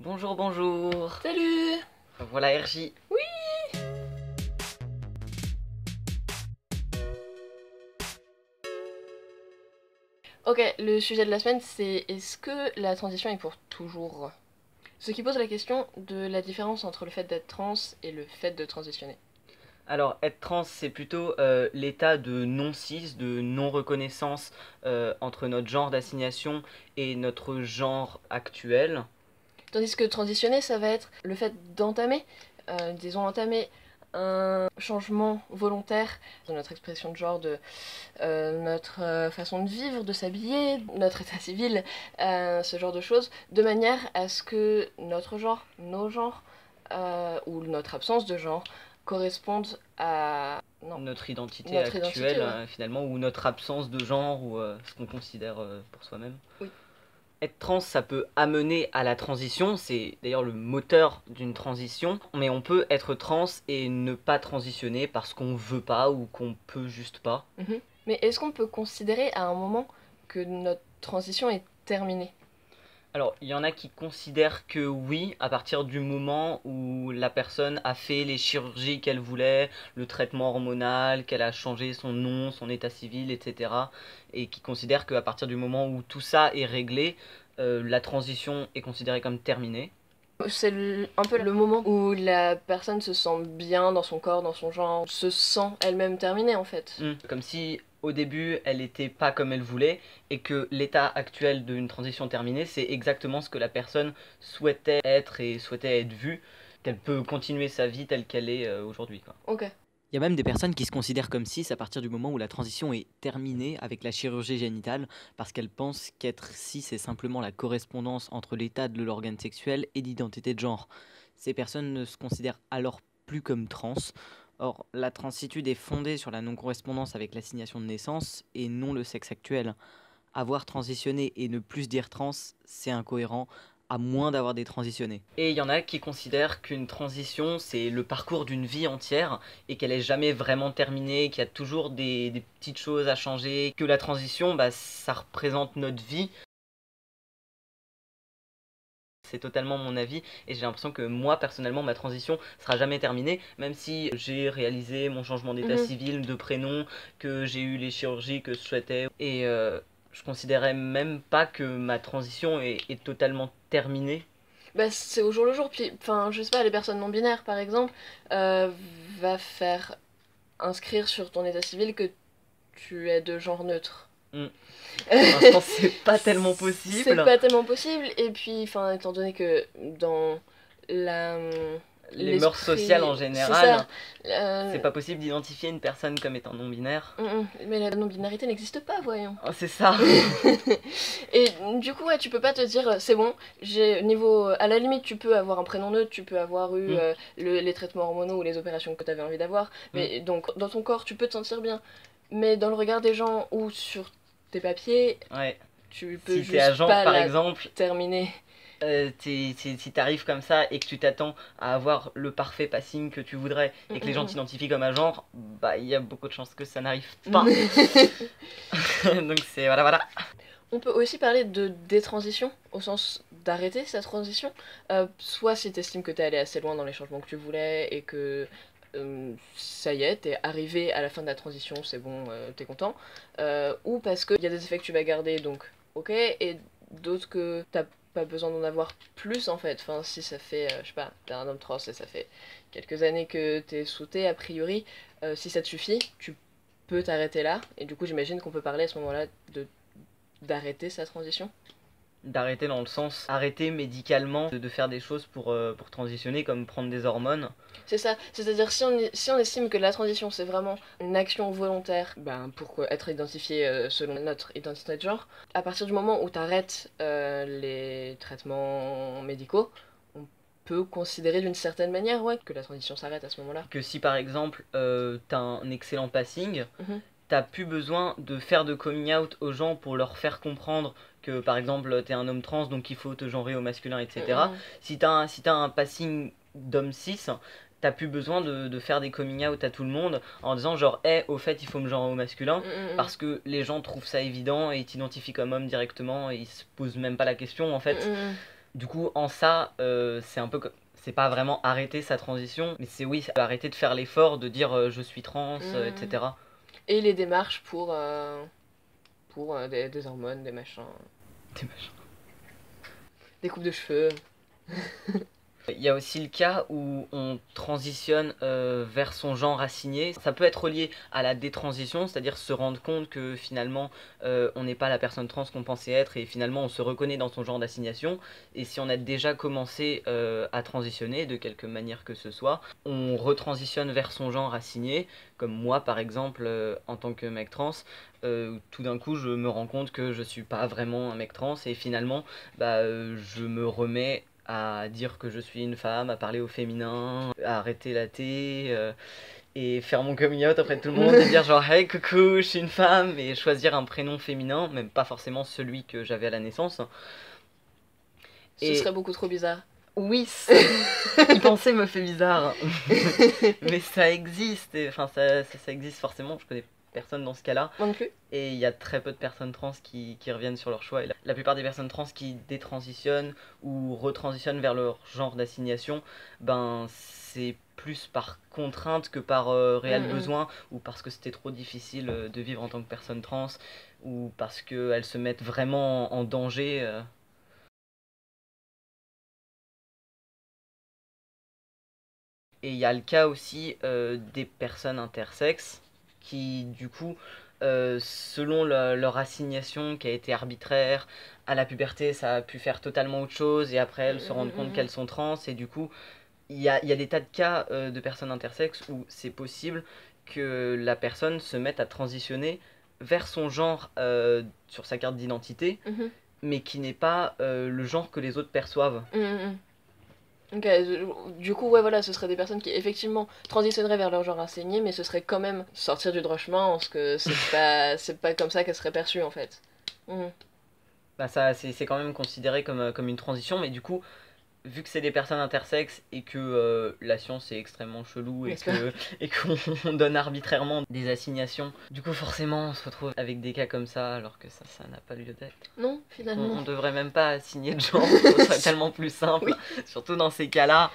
Bonjour, bonjour. Salut! Voilà RJ. Oui! Ok, le sujet de la semaine c'est est-ce que la transition est pour toujours? Ce qui pose la question de la différence entre le fait d'être trans et le fait de transitionner. Alors, être trans, c'est plutôt l'état de non-cis, de non-reconnaissance entre notre genre d'assignation et notre genre actuel. Tandis que transitionner, ça va être le fait d'entamer, entamer un changement volontaire de notre expression de genre, de notre façon de vivre, de s'habiller, notre état civil, ce genre de choses, de manière à ce que notre genre, nos genres, ou notre absence de genre, correspondent à Notre identité notre actuelle, identité, ouais. finalement, ou notre absence de genre, ou ce qu'on considère pour soi-même. Oui. Être trans, ça peut amener à la transition, c'est d'ailleurs le moteur d'une transition, mais on peut être trans et ne pas transitionner parce qu'on veut pas ou qu'on peut juste pas. Mais est-ce qu'on peut considérer à un moment que notre transition est terminée? Alors, il y en a qui considèrent que oui, à partir du moment où la personne a fait les chirurgies qu'elle voulait, le traitement hormonal, qu'elle a changé son nom, son état civil, etc. Et qui considèrent qu'à partir du moment où tout ça est réglé, la transition est considérée comme terminée. C'est un peu le moment où la personne se sent bien dans son corps, dans son genre, se sent elle-même terminée en fait. Comme si au début elle était pas comme elle voulait et que l'état actuel d'une transition terminée c'est exactement ce que la personne souhaitait être et souhaitait être vue, qu'elle peut continuer sa vie telle qu'elle est aujourd'hui, quoi. Ok. Il y a même des personnes qui se considèrent comme cis à partir du moment où la transition est terminée avec la chirurgie génitale, parce qu'elles pensent qu'être cis est simplement la correspondance entre l'état de l'organe sexuel et l'identité de genre. Ces personnes ne se considèrent alors plus comme trans. Or, la transitude est fondée sur la non-correspondance avec l'assignation de naissance et non le sexe actuel. Avoir transitionné et ne plus se dire trans, c'est incohérent, à moins d'avoir détransitionnés. Et il y en a qui considèrent qu'une transition c'est le parcours d'une vie entière et qu'elle est jamais vraiment terminée, qu'il y a toujours des petites choses à changer, que la transition ça représente notre vie. C'est totalement mon avis et j'ai l'impression que moi personnellement ma transition sera jamais terminée, même si j'ai réalisé mon changement d'état civil, de prénom, que j'ai eu les chirurgies que je souhaitais et je considérais même pas que ma transition est totalement terminée. Bah c'est au jour le jour, puis enfin je sais pas, les personnes non binaires par exemple, va faire inscrire sur ton état civil que tu es de genre neutre. Pour l'instant c'est pas tellement possible. C'est pas tellement possible, et puis enfin étant donné que dans la les mœurs sociales en général, c'est pas possible d'identifier une personne comme étant non-binaire. Mais la non-binarité n'existe pas, voyons. Oh, c'est ça. Et du coup, ouais, tu peux pas te dire, c'est bon, j'ai niveau... À la limite, tu peux avoir un prénom neutre, tu peux avoir eu les traitements hormonaux ou les opérations que t'avais envie d'avoir, mais donc dans ton corps, tu peux te sentir bien. Mais dans le regard des gens ou sur tes papiers, ouais. Tu peux si juste t'es agent, pas par exemple, terminer. Si t'arrives comme ça et que tu t'attends à avoir le parfait passing que tu voudrais et que les gens t'identifient comme un genre, bah il y a beaucoup de chances que ça n'arrive pas. Donc c'est voilà. On peut aussi parler de détransition, au sens d'arrêter sa transition. Soit si t'estimes que t'es allé assez loin dans les changements que tu voulais et que ça y est, t'es arrivé à la fin de la transition, c'est bon, t'es content. Ou parce qu'il y a des effets que tu vas garder, donc ok, et d'autres que t'as pas besoin d'en avoir plus en fait. Enfin, si ça fait, je sais pas, t'es un homme trans et ça fait quelques années que t'es sauté, a priori, si ça te suffit, tu peux t'arrêter là. Et du coup, j'imagine qu'on peut parler à ce moment-là d'arrêter sa transition. D'arrêter dans le sens arrêter médicalement de faire des choses pour transitionner, comme prendre des hormones. C'est ça, c'est-à-dire si on estime que la transition c'est vraiment une action volontaire pour être identifié selon notre identité de genre, à partir du moment où tu arrêtes les traitements médicaux, on peut considérer d'une certaine manière que la transition s'arrête à ce moment-là. Que si par exemple t'as un excellent passing, t'as plus besoin de faire de coming out aux gens pour leur faire comprendre que par exemple t'es un homme trans donc il faut te genrer au masculin, etc. Si t'as un passing d'homme cis, t'as plus besoin de faire des coming out à tout le monde en disant genre hey, au fait il faut me genrer au masculin, parce que les gens trouvent ça évident et ils t'identifient comme homme directement et ils se posent même pas la question en fait. Du coup, en ça, c'est un peu c'est pas vraiment arrêter sa transition, mais c'est oui, arrêter de faire l'effort de dire je suis trans, etc. Et les démarches pour des hormones, des machins, Des machins. des coupes de cheveux. Il y a aussi le cas où on transitionne vers son genre assigné. Ça peut être relié à la détransition, c'est-à-dire se rendre compte que finalement on n'est pas la personne trans qu'on pensait être et finalement on se reconnaît dans son genre d'assignation. Et si on a déjà commencé à transitionner de quelque manière que ce soit, on retransitionne vers son genre assigné, comme moi par exemple en tant que mec trans. Tout d'un coup je me rends compte que je suis pas vraiment un mec trans et finalement je me remets à dire que je suis une femme, à parler au féminin, à arrêter la thé et faire mon coming out auprès de tout le monde et dire genre hey coucou je suis une femme et choisir un prénom féminin, même pas forcément celui que j'avais à la naissance. Ce serait beaucoup trop bizarre. Oui, y penser me fait bizarre. Mais ça existe, enfin ça existe forcément, je connais personne dans ce cas-là. Moi non plus. Et il y a très peu de personnes trans qui reviennent sur leur choix. Et la plupart des personnes trans qui détransitionnent ou retransitionnent vers leur genre d'assignation, c'est plus par contrainte que par réel besoin, ou parce que c'était trop difficile de vivre en tant que personne trans, ou parce qu'elles se mettent vraiment en danger. Et il y a le cas aussi des personnes intersexes qui, du coup, selon leur assignation qui a été arbitraire, à la puberté, ça a pu faire totalement autre chose, et après, elles se rendent compte qu'elles sont trans, et du coup, il y a des tas de cas de personnes intersexes où c'est possible que la personne se mette à transitionner vers son genre sur sa carte d'identité, mais qui n'est pas le genre que les autres perçoivent. Ok, du coup, ouais, voilà, ce seraient des personnes qui effectivement transitionneraient vers leur genre assigné, mais ce serait quand même sortir du droit chemin, parce que c'est pas comme ça qu'elles seraient perçues en fait. Ça, c'est quand même considéré comme une transition, mais du coup, vu que c'est des personnes intersexes et que la science est extrêmement chelou et qu'on donne arbitrairement des assignations, du coup forcément on se retrouve avec des cas comme ça alors que ça n'a pas lieu d'être. Non, finalement. On devrait même pas assigner de genre, ce serait tellement plus simple, surtout dans ces cas-là.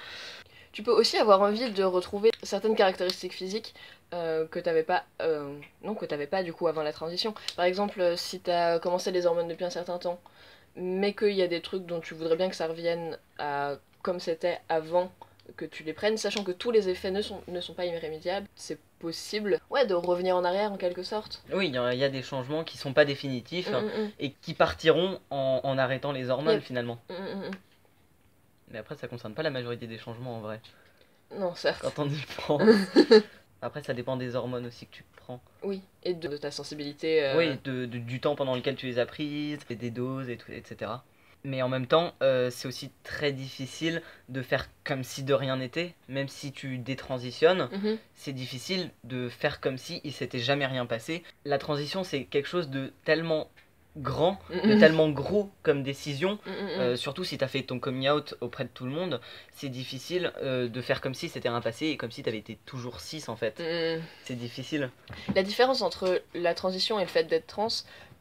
Tu peux aussi avoir envie de retrouver certaines caractéristiques physiques que t'avais pas du coup avant la transition. Par exemple, si t'as commencé les hormones depuis un certain temps, mais qu'il y a des trucs dont tu voudrais bien que ça revienne à comme c'était avant que tu les prennes, sachant que tous les effets ne sont pas irrémédiables, c'est possible de revenir en arrière en quelque sorte. Oui, il y a des changements qui sont pas définitifs et qui partiront en arrêtant les hormones finalement. Mais après, ça concerne pas la majorité des changements en vrai. Non, certes. Quand on y pense. Après, ça dépend des hormones aussi que tu prends. Oui, et de ta sensibilité. Oui, du temps pendant lequel tu les as prises, et des doses, et tout, etc. Mais en même temps, c'est aussi très difficile de faire comme si de rien n'était. Même si tu détransitionnes, c'est difficile de faire comme si il s'était jamais rien passé. La transition, c'est quelque chose de tellement grand, de tellement gros comme décision, surtout si t'as fait ton coming out auprès de tout le monde, c'est difficile de faire comme si c'était un passé et comme si t'avais été toujours cis en fait. C'est difficile. La différence entre la transition et le fait d'être trans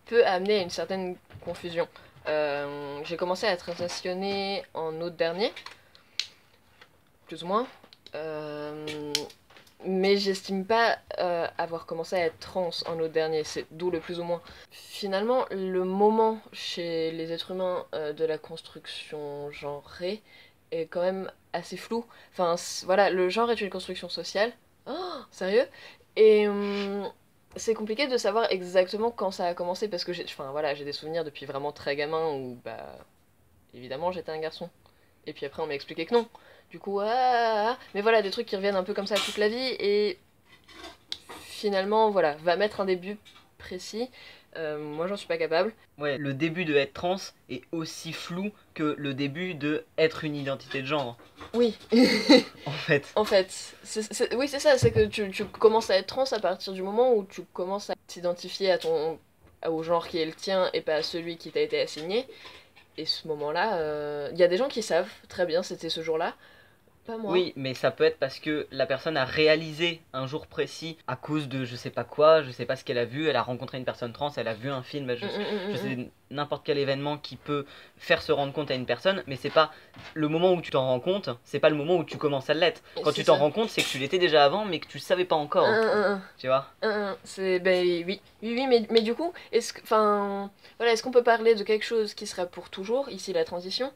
peut amener à une certaine confusion. J'ai commencé à transitionner en août dernier, plus ou moins. Mais j'estime pas avoir commencé à être trans en août dernier, c'est d'où le plus ou moins. Finalement, le moment chez les êtres humains de la construction genrée est quand même assez flou. Enfin, voilà, le genre est une construction sociale. Oh, sérieux? Et c'est compliqué de savoir exactement quand ça a commencé parce que j'ai des souvenirs depuis vraiment très gamin où, évidemment, j'étais un garçon. Et puis après, on m'a expliqué que non. Du coup, mais voilà, des trucs qui reviennent un peu comme ça toute la vie, et finalement, voilà, va mettre un début précis. Moi, j'en suis pas capable. Ouais, le début de être trans est aussi flou que le début de être une identité de genre. Oui. En fait. Oui, c'est ça, c'est que tu commences à être trans à partir du moment où tu commences à t'identifier au genre qui est le tien et pas à celui qui t'a été assigné. Et ce moment-là, il y a des gens qui savent très bien c'était ce jour-là. Pas moi. Oui, mais ça peut être parce que la personne a réalisé un jour précis à cause de je sais pas quoi, je sais pas ce qu'elle a vu, elle a rencontré une personne trans, elle a vu un film, je sais n'importe quel événement qui peut faire se rendre compte à une personne, mais c'est pas le moment où tu t'en rends compte, c'est pas le moment où tu commences à l'être. Quand tu t'en rends compte, c'est que tu l'étais déjà avant, mais que tu savais pas encore. Tu vois? C'est ben oui, mais du coup, enfin, voilà, est-ce qu'on peut parler de quelque chose qui sera pour toujours, ici la transition,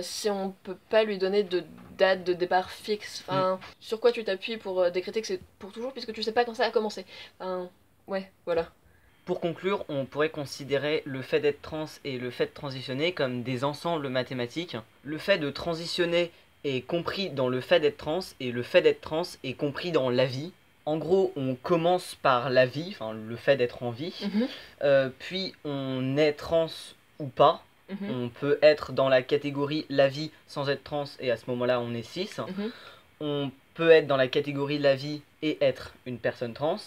si on peut pas lui donner de date de départ fixe, enfin, sur quoi tu t'appuies pour décréter que c'est pour toujours, puisque tu sais pas quand ça a commencé. Enfin, ouais, voilà. Pour conclure, on pourrait considérer le fait d'être trans et le fait de transitionner comme des ensembles mathématiques. Le fait de transitionner est compris dans le fait d'être trans et le fait d'être trans est compris dans la vie. En gros, on commence par la vie, enfin le fait d'être en vie, puis on est trans ou pas. On peut être dans la catégorie la vie sans être trans et à ce moment-là on est cis. On peut être dans la catégorie la vie et être une personne trans.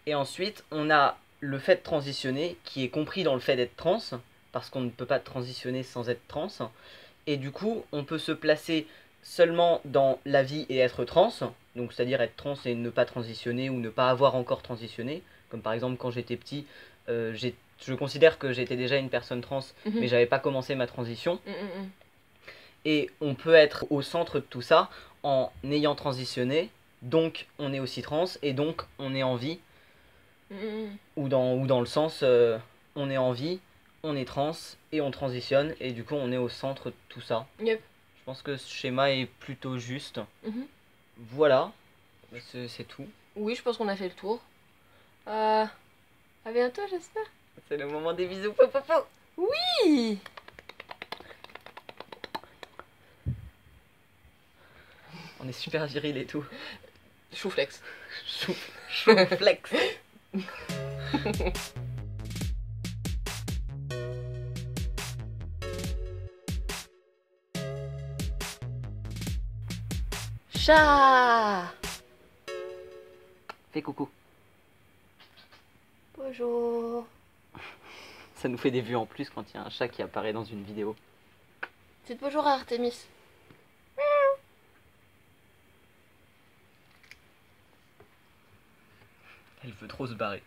Et ensuite on a le fait de transitionner qui est compris dans le fait d'être trans, parce qu'on ne peut pas transitionner sans être trans. Et du coup on peut se placer seulement dans la vie et être trans, donc c'est-à-dire être trans et ne pas transitionner ou ne pas avoir encore transitionné, comme par exemple quand j'étais petit, je considère que j'étais déjà une personne trans, mais j'avais pas commencé ma transition. Et on peut être au centre de tout ça en ayant transitionné, donc on est aussi trans, et donc on est en vie, ou dans le sens on est en vie, on est trans, et on transitionne, et du coup on est au centre de tout ça. Yep. Je pense que ce schéma est plutôt juste. Voilà, c'est tout. Oui, je pense qu'on a fait le tour. À bientôt, j'espère. C'est le moment des bisous, popopo. Oui. On est super viril et tout. Chouflex. Chouflex. Chat. Fais coucou. Bonjour. Ça nous fait des vues en plus quand il y a un chat qui apparaît dans une vidéo. Dites bonjour à Artemis. Elle veut trop se barrer.